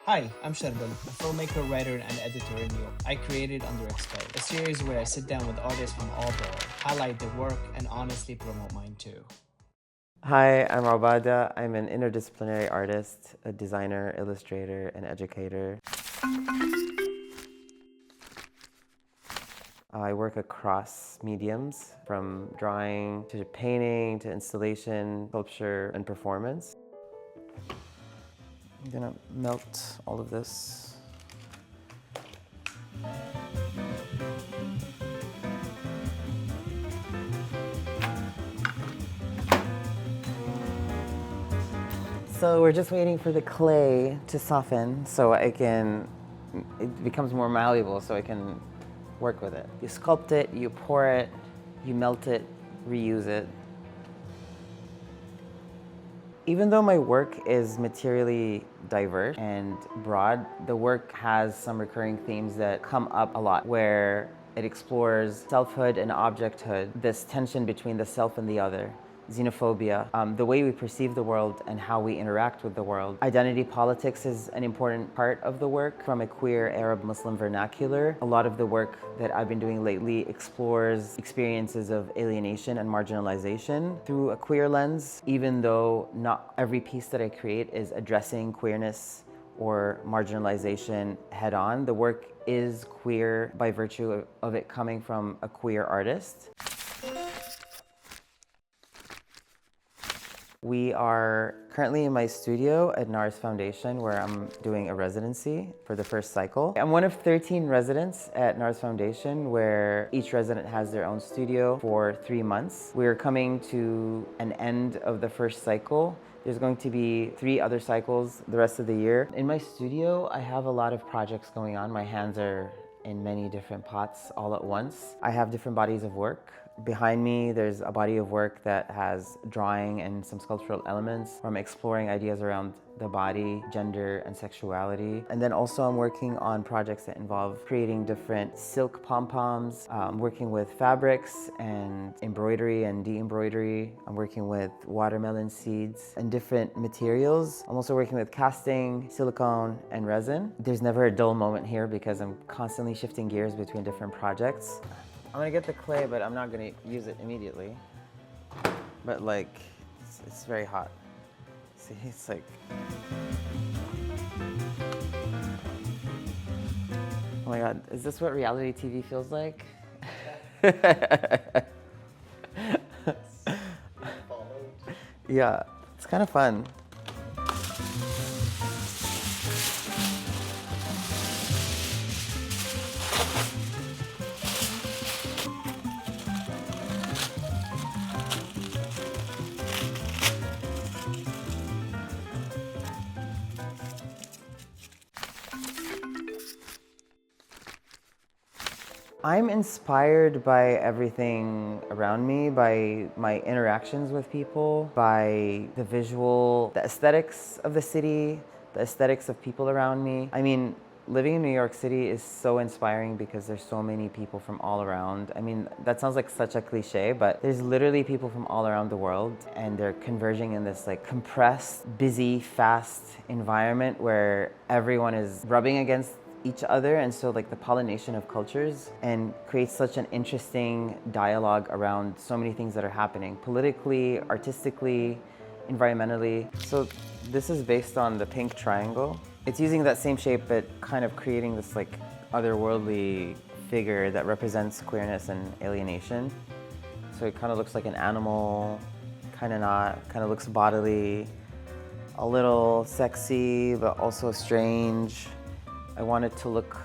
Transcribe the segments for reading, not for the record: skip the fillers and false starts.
Hi, I'm Charbel, a filmmaker, writer, and editor in New York. I created Underexposed, a series where I sit down with artists from all the world, highlight their work, and honestly promote mine too. Hi, I'm Obadah. I'm an interdisciplinary artist, a designer, illustrator, and educator. I work across mediums, from drawing to painting to installation, sculpture, and performance. I'm gonna melt all of this. So we're just waiting for the clay to soften so it becomes more malleable so I can work with it. You sculpt it, you pour it, you melt it, reuse it. Even though my work is materially diverse and broad, the work has some recurring themes that come up a lot, where it explores selfhood and objecthood, this tension between the self and the other, xenophobia, the way we perceive the world and how we interact with the world. Identity politics is an important part of the work from a queer Arab Muslim vernacular. A lot of the work that I've been doing lately explores experiences of alienation and marginalization through a queer lens, even though not every piece that I create is addressing queerness or marginalization head on. The work is queer by virtue of it coming from a queer artist. We are currently in my studio at NARS Foundation, where I'm doing a residency for the first cycle. I'm one of 13 residents at NARS Foundation, where each resident has their own studio for 3 months. We're coming to an end of the first cycle. There's going to be 3 other cycles the rest of the year. In my studio, I have a lot of projects going on. My hands are in many different pots all at once. I have different bodies of work. Behind me, there's a body of work that has drawing and some sculptural elements from exploring ideas around the body, gender, and sexuality. And then also I'm working on projects that involve creating different silk pom-poms, working with fabrics and embroidery and de-embroidery. I'm working with watermelon seeds and different materials. I'm also working with casting, silicone, and resin. There's never a dull moment here because I'm constantly shifting gears between different projects. I'm gonna get the clay, but I'm not gonna use it immediately. But like, it's very hot. See, it's like... Oh my God, is this what reality TV feels like? Yeah, it's kind of fun. I'm inspired by everything around me, by my interactions with people, by the visual, the aesthetics of the city, the aesthetics of people around me. I mean, living in New York City is so inspiring because there's so many people from all around. I mean, that sounds like such a cliche, but there's literally people from all around the world, and they're converging in this like compressed, busy, fast environment where everyone is rubbing against each other, and so like the pollination of cultures and creates such an interesting dialogue around so many things that are happening politically, artistically, environmentally. So this is based on the pink triangle. It's using that same shape but kind of creating this like otherworldly figure that represents queerness and alienation. So it kind of looks like an animal, kind of not, kind of looks bodily, a little sexy but also strange. I want it to look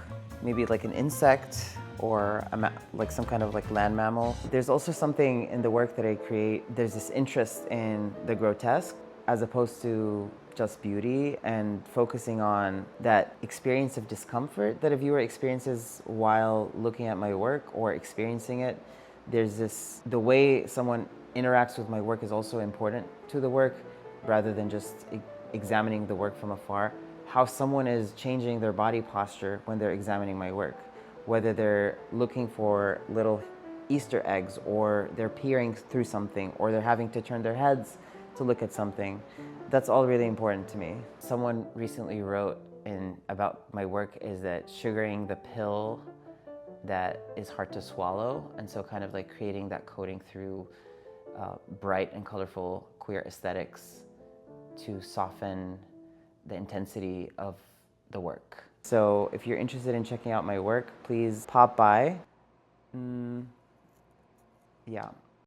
maybe like an insect or like some kind of like land mammal. There's also something in the work that I create, there's this interest in the grotesque as opposed to just beauty, and focusing on that experience of discomfort that a viewer experiences while looking at my work or experiencing it. There's this, the way someone interacts with my work is also important to the work rather than just examining the work from afar. How someone is changing their body posture when they're examining my work, whether they're looking for little Easter eggs or they're peering through something or they're having to turn their heads to look at something. That's all really important to me. Someone recently wrote about my work is that sugaring the pill that is hard to swallow, and so kind of like creating that coating through bright and colorful queer aesthetics to soften the intensity of the work. So if you're interested in checking out my work, please pop by. Yeah.